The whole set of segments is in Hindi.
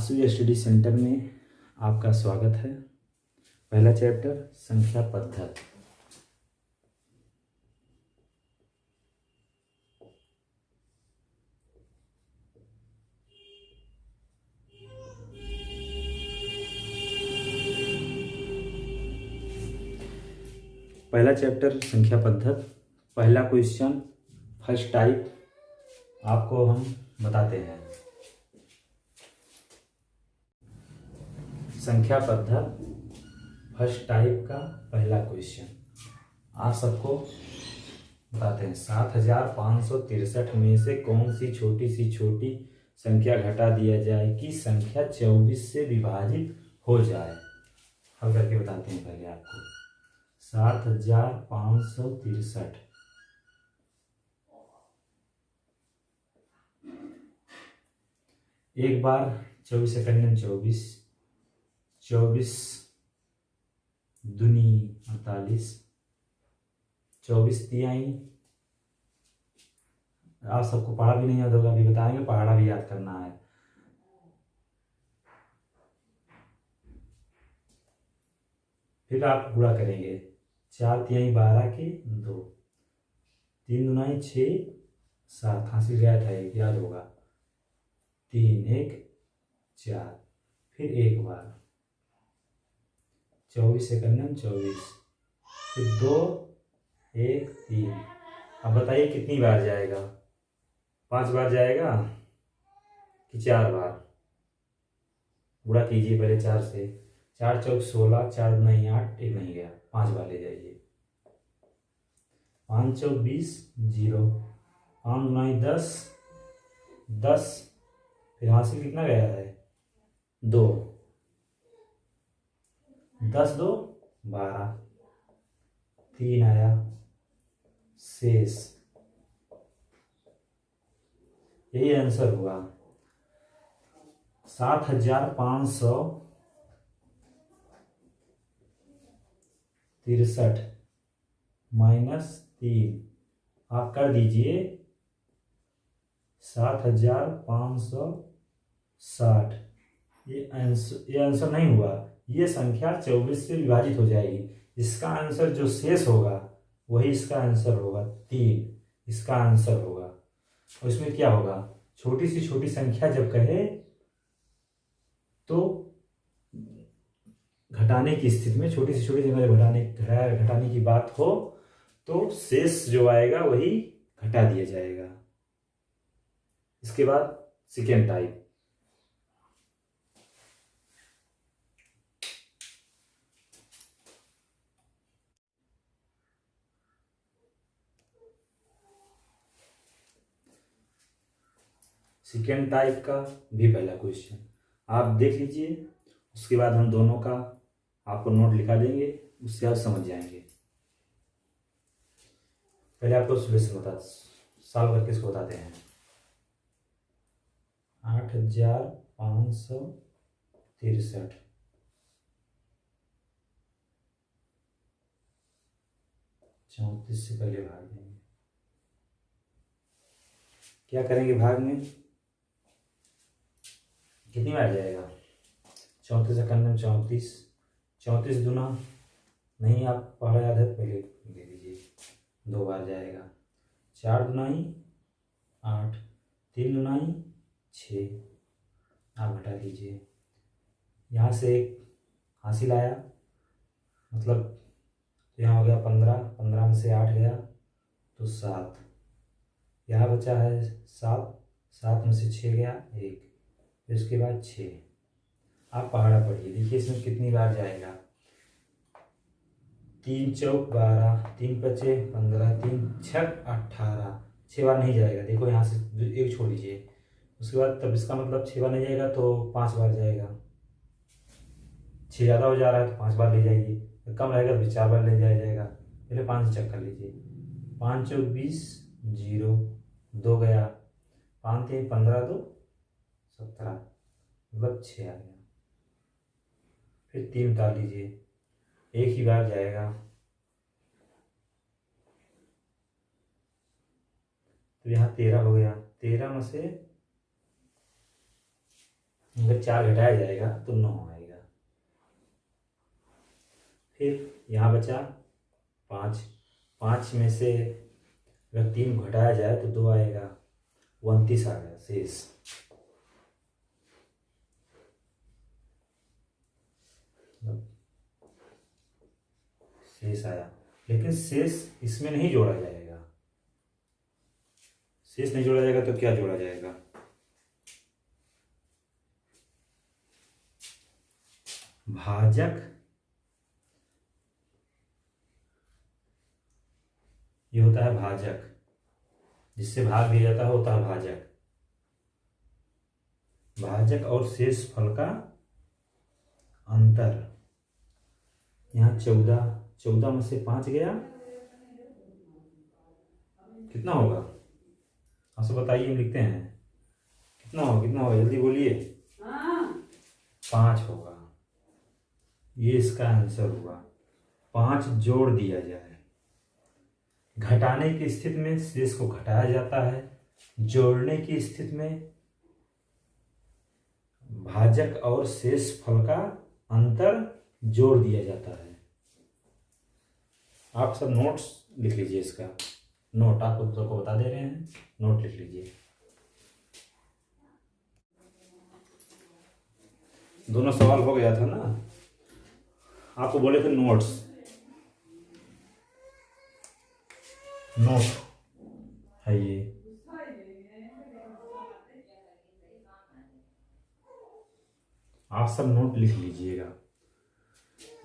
आसू स्टडी सेंटर में आपका स्वागत है। पहला चैप्टर संख्या पद्धति। पहला चैप्टर संख्या पद्धति। पहला क्वेश्चन फर्स्ट टाइप आपको हम बताते हैं। संख्या पद्धति फर्स्ट टाइप का पहला क्वेश्चन आप सबको बताते हैं। 7563 में से कौन सी छोटी संख्या घटा दिया जाए कि संख्या 24 से विभाजित हो जाए। हल करके बताते हैं पहले आपको। 7563 एक बार 24 सेकंड 24 दूनी 48 24 तिहाई। आप सबको पढ़ा भी नहीं याद होगा, अभी बताएंगे, पढ़ा भी याद करना है। फिर आप गुणा करेंगे। 4 तिहाई 12 के 2, 3 दूनाई 6 7, हासिल गया था एक, याद होगा। 3 1 4, फिर एक बार 24 सेकंड 24, फिर 2 1 3। अब बताइए कितनी बार जाएगा? 5 बार जाएगा कि 4 बार? गुणा कीजिए पहले 4 से। 4 चौक 16, 4 नहीं 8, एक नहीं गया, 5 बार ले जाइए। 5 चौक 20 0, 5 नहीं 10 10, फिर हासिल कितना गया है? 2, 10 2 12, 3 आया शेष। यही आंसर हुआ। 7563 -3 आप कर दीजिए 7560। ये आंसर नहीं हुआ। ये संख्या 24 से विभाजित हो जाएगी। इसका आंसर जो शेष होगा वही इसका आंसर होगा। 3 इसका आंसर होगा। और इसमें क्या होगा? छोटी से छोटी संख्या जब कहे तो घटाने की स्थिति में, छोटी से छोटी संख्या घटाने की बात हो तो शेष जो आएगा वही घटा दिया जाएगा। इसके बाद सेकेंड टाइप। सेकेंड टाइप का भी पहला क्वेश्चन आप देख लीजिए। उसके बाद हम दोनों का आपको नोट लिखा देंगे, उससे आप समझ जाएंगे। पहले आपको सोल्यूशन सॉल्व करके इसको बताते हैं। 8563 34 से पहले भाग देंगे। क्या करेंगे भाग में? कितनी बार जाएगा? 34 सेकंड 34, 34 दूना नहीं, आप पढ़ा याद है पहले दे दीजिए। 2 बार जाएगा। 4 दूनाई 8, 3 दूनाई 6, आप घटा दीजिए। यहाँ से एक हासिल आया, मतलब यहाँ हो गया 15, 15 में से 8 गया तो 7। यहाँ बचा है 7, 7 में से 6 गया 1, फिर उसके बाद 6। आप पहाड़ा पढ़िए, देखिए इसमें कितनी बार जाएगा। 3 चौक 12, 3 बचे 15, 3 6 18, 6 बार नहीं जाएगा। देखो यहाँ से एक छोड़ दीजिए। उसके बाद तब इसका मतलब 6 बार नहीं जाएगा तो 5 बार जाएगा। 6 ज़्यादा हो जा रहा है तो 5 बार ले जाइए, कम रहेगा तो 4 बार ले जाया जाएगा। पहले 5 से चेक कर लीजिए। 5 चौक 20 0, 2 गया, 5 3 15 2 17, मतलब 6 आ गया। फिर 3 उतार लीजिए, एक ही बार जाएगा तो यहाँ 13 हो गया। 13 में से अगर 4 घटाया जाएगा तो 9 आएगा। फिर यहाँ बचा 5, 5 में से अगर 3 घटाया जाए तो 2 आएगा, 29 आ गया शेष। शेष आया, लेकिन शेष इसमें नहीं जोड़ा जाएगा। शेष नहीं जोड़ा जाएगा तो क्या जोड़ा जाएगा? भाजक, ये होता है भाजक, जिससे भाग दिया जाता है होता है भाजक। भाजक और शेष फल का अंतर। यहाँ 14 में से 5 गया, कितना होगा? आपसे बताइए, हम लिखते हैं। कितना होगा जल्दी बोलिए। 5 होगा, ये इसका आंसर होगा। 5 जोड़ दिया जाए। घटाने की स्थिति में शेष को घटाया जाता है, जोड़ने की स्थिति में भाजक और शेष फल का अंतर जोड़ दिया जाता है। आप सब नोट्स लिख लीजिए, इसका नोट आप उत्तर को बता दे रहे हैं, नोट लिख लीजिए। दोनों सवाल हो गया था ना, आपको बोले थे नोट्स, नोट है ये। आप सब नोट लिख लीजिएगा।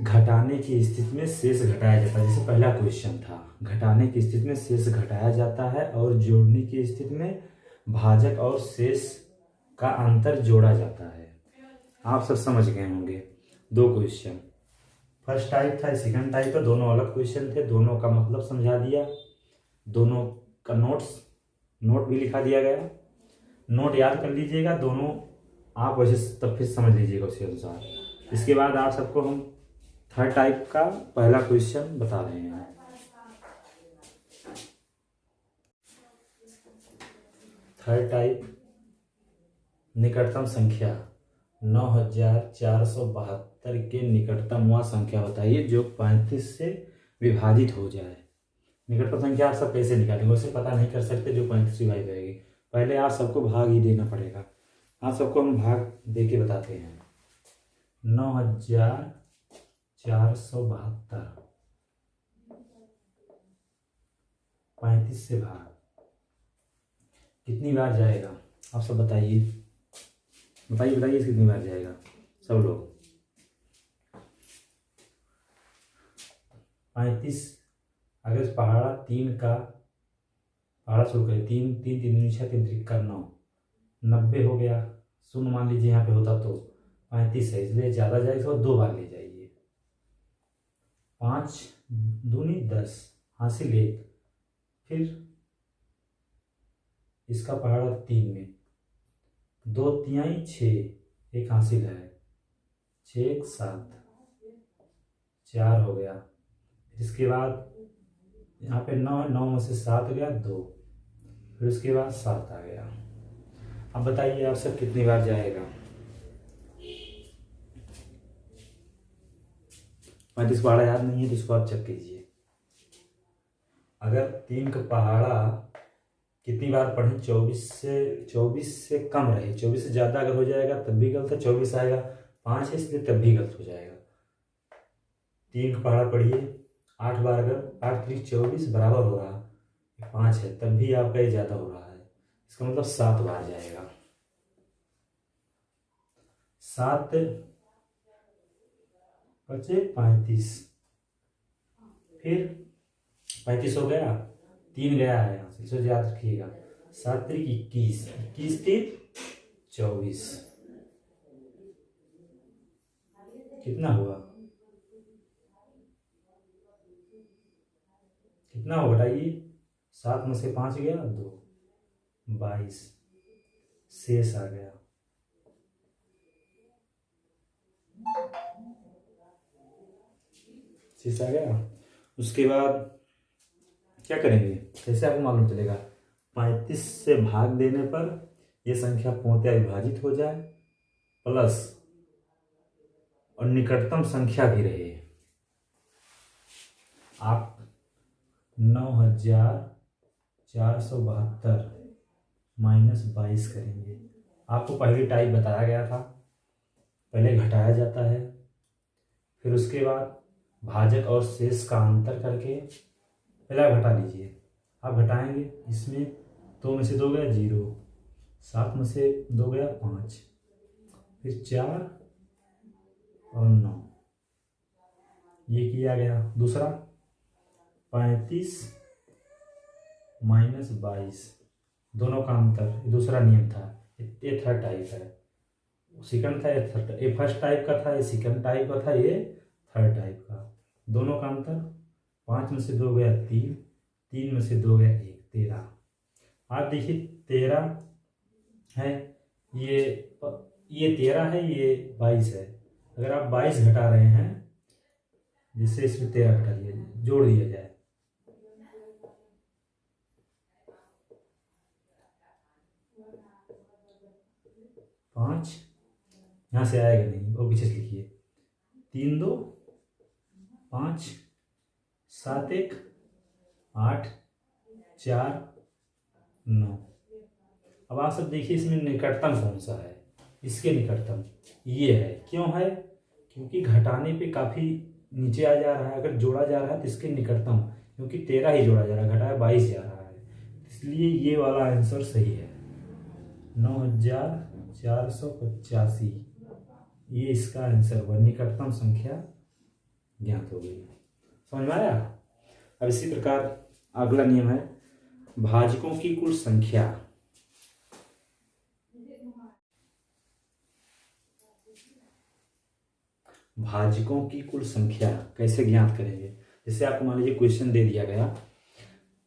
घटाने की स्थिति में शेष घटाया जाता है, जैसे पहला क्वेश्चन था, घटाने की स्थिति में शेष घटाया जाता है और जोड़ने की स्थिति में भाजक और शेष का अंतर जोड़ा जाता है। आप सब समझ गए होंगे। 2 क्वेश्चन, फर्स्ट टाइप था, सेकंड टाइप था, दोनों अलग क्वेश्चन थे, दोनों का मतलब समझा दिया, दोनों का नोट भी लिखा दिया गया। नोट याद कर लीजिएगा दोनों, आप वैसे तब फिर समझ लीजिएगा उसी अनुसार। इसके बाद आप सबको हम थर्ड टाइप का पहला क्वेश्चन बता रहे हैं। थर्ड टाइप, निकटतम संख्या 9472 के निकटतम वह संख्या बताइए जो 35 से विभाजित हो जाए। निकटतम संख्या आप सब कैसे निकालेंगे, उसे पता नहीं कर सकते जो 35 से विभाजित होगी। पहले आप सबको भाग ही देना पड़ेगा। आप सबको हम भाग दे के बताते हैं। 9472 35 से भाग कितनी बार जाएगा, आप सब बताइए बताइए कितनी बार जाएगा सब लोग। 35, अगर पहाड़ा 3 का पहाड़ा शुरू करें, 3 3 3 6 3 का 9, 90 हो गया। शून्य मान लीजिए यहाँ पे होता तो 35 है, इसलिए ज़्यादा जाएगा, इसको 2 बार ले जाइए। 5 दूनी 10, हासिल 1, फिर इसका पहाड़ा 3 में 2 तिहाई 6, 1 हासिल है, 6 1 7, 4 हो गया। इसके बाद यहाँ पे 9 है, 9 में से 7 गया 2, फिर उसके बाद 7 आ गया। अब बताइए आप सब कितनी बार जाएगा। 35 पहाड़ा याद नहीं है तो इसको आप चेक कीजिए। अगर 3 का पहाड़ा कितनी बार पढ़ें, 24 से कम रहे, 24 से ज़्यादा अगर हो जाएगा तब भी गलत है, 24 आएगा, 5 है इसलिए तब भी गलत हो जाएगा। 3 का पहाड़ा पढ़िए 8 बार, अगर 8 3 24 बराबर हो रहा, 5 है तब भी आपका ये ज़्यादा हो रहा है, इसका मतलब 7 बार जाएगा। 7 बचे 35, फिर 35 हो गया, 3 गया है यहाँ से, इसे याद रखिएगा। 7 3 21, 21 3 24, कितना हुआ, कितना हो बताइए। 7 में से 5 गया 2, 22 शेष आ गया। शेष आ गया। उसके बाद क्या करेंगे, कैसे आपको मालूम चलेगा। 35 से भाग देने पर यह संख्या पूर्णतः विभाजित हो जाए, प्लस और निकटतम संख्या भी रहे। आप 9472 -22 करेंगे। आपको पहली टाइप बताया गया था, पहले घटाया जाता है, फिर उसके बाद भाजक और शेष का अंतर करके पहले आप घटा लीजिए। आप घटाएंगे, इसमें 2 में से 2 गया 0, 7 में से 2 गया 5, फिर 4 और 9, ये किया गया। दूसरा 35 -22, दोनों का अंतर, दूसरा नियम था। ये थर्ड टाइप है, सेकंड था ये थर्ड, ये फर्स्ट टाइप का था, ये सेकंड टाइप का था, ये थर्ड टाइप का। दोनों का अंतर 5 में से 2 गया 3, 3 में से 2 गया 1, 13। आप देखिए 13 है, ये 13 है, ये 22 है। अगर आप 22 घटा रहे हैं, जिससे इसमें 13 घटा दिया जाए, जोड़ दिया जाए, पाँच यहाँ से आएगा नहीं, और पीछे से लिखिए 3 2 5 7 1 8 4 9। अब आप सब देखिए इसमें निकटतम कौन सा है। इसके निकटतम ये है। क्यों है? क्योंकि घटाने पे काफ़ी नीचे आ जा रहा है। अगर जोड़ा जा रहा है तो इसके निकटतम, क्योंकि 13 ही जोड़ा जा रहा है, घटाया 22 जा रहा है, इसलिए ये वाला आंसर सही है। 9485, ये इसका आंसर हुआ। निकटतम संख्या ज्ञात हो गई। समझ में आया? अब इसी प्रकार अगला नियम है भाजकों की कुल संख्या। भाजकों की कुल संख्या कैसे ज्ञात करेंगे? जैसे आपको मान लीजिए क्वेश्चन दे दिया गया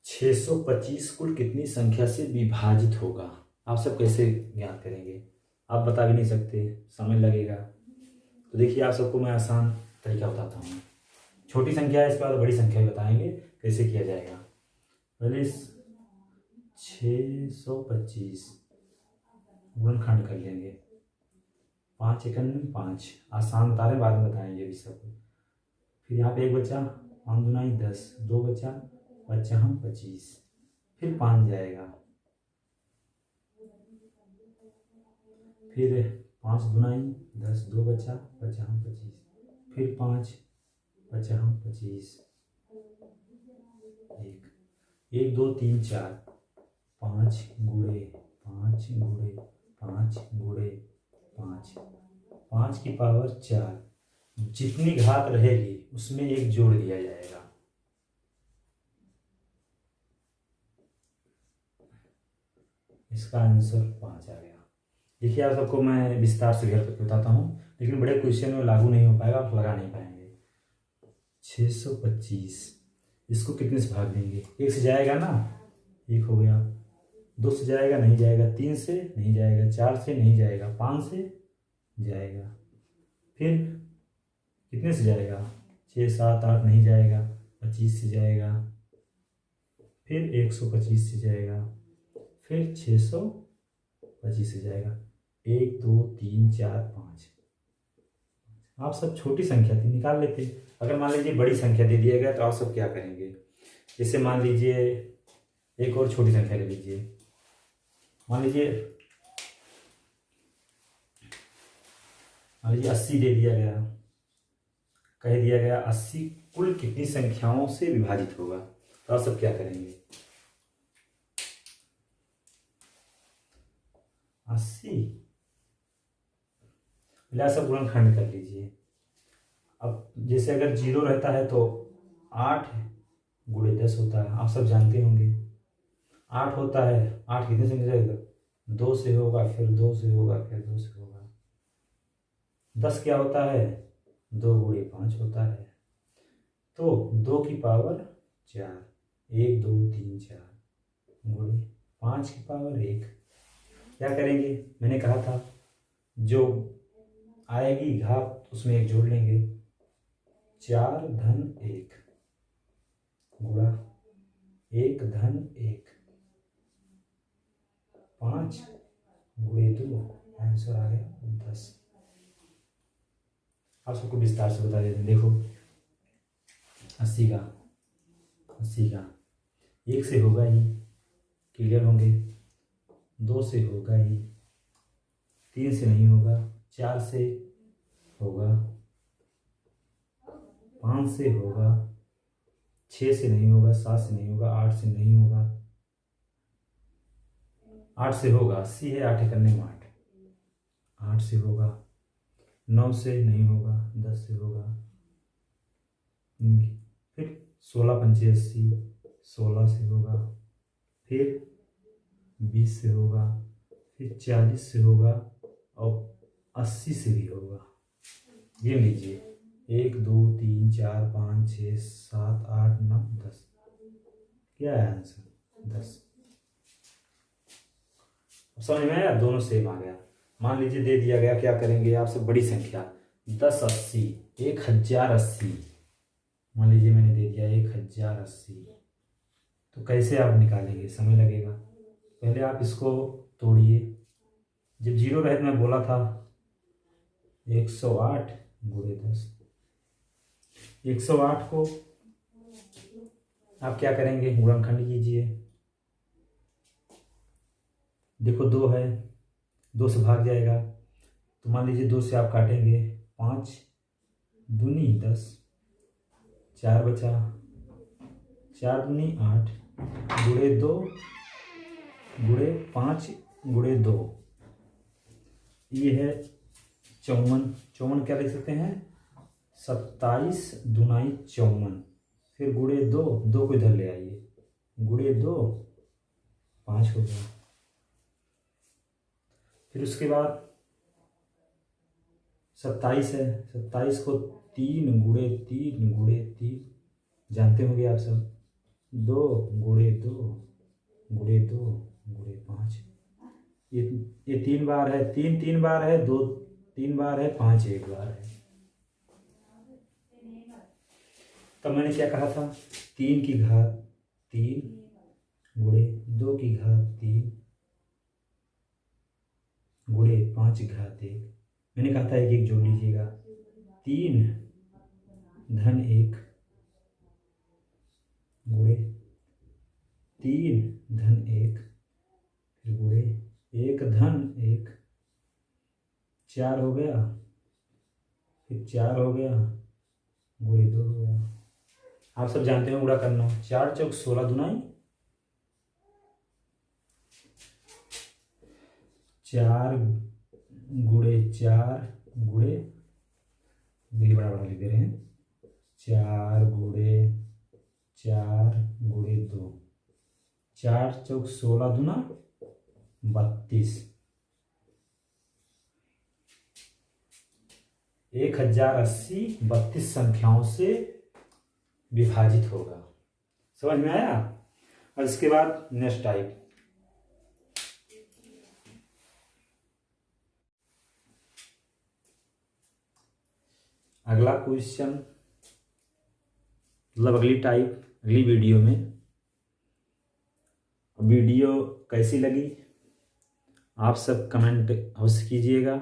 625 कुल कितनी संख्या से विभाजित होगा। आप सब कैसे ज्ञात करेंगे? आप बता भी नहीं सकते, समय लगेगा। तो देखिए आप सबको मैं आसान तरीका बताता हूँ। छोटी संख्या है, इसके बाद बड़ी संख्या बताएंगे कैसे किया जाएगा। पहले 625 गुणनखंड कर लेंगे, 5 एकम 5, आसान बता रहे, बाद में बताएंगे भी सब। फिर यहाँ पे 1 बचा, 5 दूनी 10, 2 बचा, बचा हम 25, फिर 5 जाएगा, फिर 5 दूनी 10, 2 बचा, बचा हम 25, फिर 5 बचा हम 25, 1 2 3 4, 5 गुणे 5 गुणे 5 गुणे 5, 5 की पावर 4। जितनी घात रहेगी उसमें 1 जोड़ दिया जाएगा। इसका आंसर 5 आ गया। देखिए आप सबको मैं विस्तार से घर पर बताता हूँ, लेकिन बड़े क्वेश्चन में लागू नहीं हो पाएगा, आप लगा नहीं पाएंगे। 625, इसको कितने से भाग देंगे? 1 से जाएगा ना, 1 हो गया। 2 से जाएगा, नहीं जाएगा। 3 से नहीं जाएगा, 4 से नहीं जाएगा, 5 से जाएगा। फिर कितने से जाएगा? 6 7 8 नहीं जाएगा, 25 से जाएगा, फिर 125 से जाएगा, फिर 625 से जाएगा। 1 2 3 4 5। आप सब छोटी संख्या थी, निकाल लेते। अगर मान लीजिए बड़ी संख्या दे दिया गया तो आप सब क्या करेंगे? जैसे मान लीजिए एक और छोटी संख्या ले लीजिए, मान लीजिए 80 दे दिया गया, कह दिया गया 80 कुल कितनी संख्याओं से विभाजित होगा। तो आप सब क्या करेंगे? 80 पहले सब गुणनखंड कर लीजिए। अब जैसे अगर 0 रहता है तो 8 गुणे 10 होता है, आप सब जानते होंगे। 8 होता है, 8 कितने से मिलेगा? 2 से होगा, फिर 2 से होगा, फिर 2 से होगा। 10 क्या होता है? 2 गुणे 5 होता है। तो 2 की पावर 4, 1 2 3 4 गुणे 5 की पावर 1। क्या करेंगे? मैंने कहा था जो आएगी घात उसमें 1 जोड़ लेंगे। 4 धन 1 गुणा 1 धन 1, 5 गुणे 2, आंसर आ गया 10। आप सबको विस्तार से बता देते हैं। देखो 80 का 1 से होगा ही, क्लियर होंगे। 2 से होगा ही, 3 से नहीं होगा, 4 से होगा, 5 से होगा, 6 से नहीं होगा, 7 से नहीं होगा, 8 से नहीं होगा, 8 से होगा, 80 है, 8 करने में 8 से होगा, 9 से नहीं होगा, 10 से होगा, फिर 16 पंचे 80, 16 से होगा, फिर 20 से होगा, फिर 40 से होगा और 80 से भी होगा। गिन लीजिए 1 2 3 4 5 6 7 8 9 10। क्या है आंसर? 10। अब समझ में आया? दोनों सेम आ गया। मान लीजिए दे दिया गया, क्या करेंगे आप सब? बड़ी संख्या 10 80 1080। मान लीजिए मैंने दे दिया 1080, तो कैसे आप निकालेंगे? समय लगेगा। पहले आप इसको तोड़िए। जब जीरो रहे मैं बोला था 108 गुणे 10। 108 को आप क्या करेंगे? गुणनखंड कीजिए। देखो 2 है, 2 से भाग जाएगा, तो मान लीजिए 2 से आप काटेंगे, 5 दूनी 10, 4 बचा, 4 दूनी 8 गुणे 2 गुणे 5 गुणे 2, ये है 54। 54 क्या लिख सकते हैं? 27 दूनाई 54, फिर गुणे 2, 2 को इधर ले आइए, गुणे 2 5 हो गया। फिर उसके बाद 27 है, 27 को 3 गुणे 3 गुणे 3 जानते होंगे आप सब, 2 गुणे 2 गुणे 2 गुणे 5। ये 3 बार है, 3 3 बार है, 2 3 बार है, 5 1 बार है। तब मैंने क्या कहा था? 3 की घात 3 गुणे 2 की घात 3 गुणे 5 की घात 1। मैंने कहा था 1 1 जोड़ लीजिएगा। 3 धन 1 गुणे 3 धन 1 फिर गुणे 1 धन 1, 4 हो गया, फिर 4 हो गया, गुणे 2 हो गया। आप सब जानते हैं गुणा करना। 4 चौक 16 दुनाई 4 गुणे 4 गुणे, देखिए बड़ा बड़ा लिख दे रहे हैं, 4 गुणे 4 गुणे 2, 4 चौक 16 दूना 32। 1080 32 संख्याओं से विभाजित होगा। समझ में आया? और इसके बाद नेक्स्ट टाइप, अगला क्वेश्चन, मतलब अगली टाइप अगली वीडियो में। वीडियो कैसी लगी आप सब कमेंट अवश्य कीजिएगा।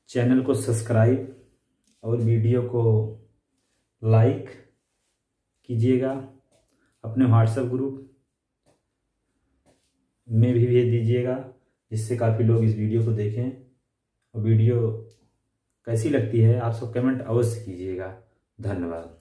चैनल को सब्सक्राइब और वीडियो को लाइक कीजिएगा। अपने व्हाट्सएप ग्रुप में भी भेज दीजिएगा, जिससे काफ़ी लोग इस वीडियो को देखें। और वीडियो कैसी लगती है आप सब कमेंट अवश्य कीजिएगा। धन्यवाद।